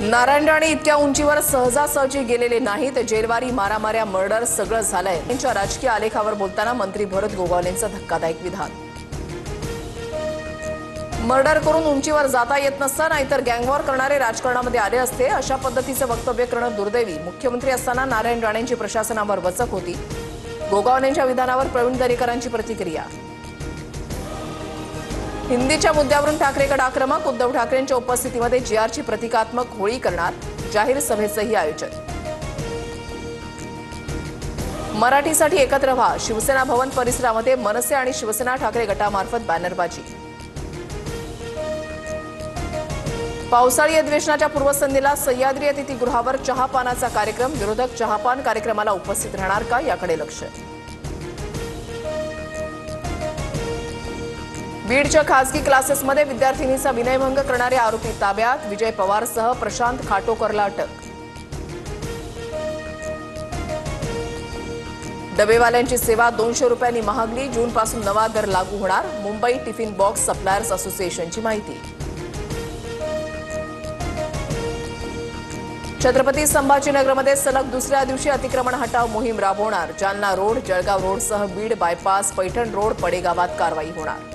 नारायण राणे इतक्या उंचीवर सहजासहजी गेलेले नाहीत. जेलवारी, मारामाऱ्या, मर्डर सगळं झालंय. त्यांच्या राजकीय आलेखावर बोलताना मंत्री भरत गोगावलेंचं धक्कादायक विधान. मर्डर करून उंचीवर जाता येत नसतं, नाहीतर गँगवॉर करणारे राजकारणामध्ये आले असते. अशा पद्धतीचं वक्तव्य करणं दुर्दैवी. मुख्यमंत्री असताना नारायण राणेंची प्रशासनावर वचक होती. गोगावलेंच्या विधानावर प्रवीण दरेकरांची प्रतिक्रिया. हिंदीच्या मुद्द्यावरून ठाकरेकडे आक्रमक. उद्धव ठाकरेंच्या उपस्थितीमध्ये जीआरची प्रतिकात्मक होळी करणार. जाहीर सभेचंही आयोजन. मराठीसाठी एकत्र व्हा. शिवसेना भवन परिसरामध्ये मनसे आणि शिवसेना ठाकरे गटामार्फत बॅनरबाजी. पावसाळी अधिवेशनाच्या पूर्वसंध्येला सह्याद्री अतिथीगृहावर चहापानाचा कार्यक्रम. विरोधक चहापान कार्यक्रमाला उपस्थित राहणार का, याकडे लक्ष. बीडच्या खासगी क्लासेसमध्ये विद्यार्थिनीचा विनयभंग करणारे आरोपी ताब्यात. विजय पवारसह प्रशांत खाटोकरला अटक. डबेवाल्यांची सेवा 200 रुपयांनी महागली. जूनपासून नवा दर लागू होणार. मुंबई टिफिन बॉक्स सप्लायर्स असोसिएशनची माहिती. छत्रपती संभाजीनगरमध्ये सलग दुसऱ्या दिवशी अतिक्रमण हटाव मोहीम राबवणार. जालना रोड, जळगाव रोडसह बीड बायपास, पैठण रोड, पडेगावात कारवाई होणार.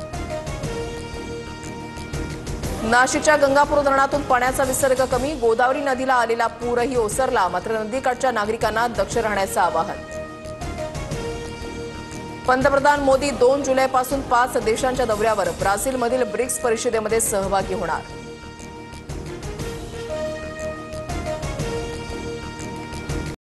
नाशिकच्या गंगापूर धरणातून पाण्याचा विसर्ग कमी. गोदावरी नदीला आलेला पूरही ओसरला. मात्र नदीकाठच्या नागरिकांना दक्ष राहण्याचं आवाहन. पंतप्रधान मोदी 2 जुलैपासून 5 देशांच्या दौऱ्यावर. ब्राझीलमधील ब्रिक्स परिषदेमध्ये सहभागी होणार.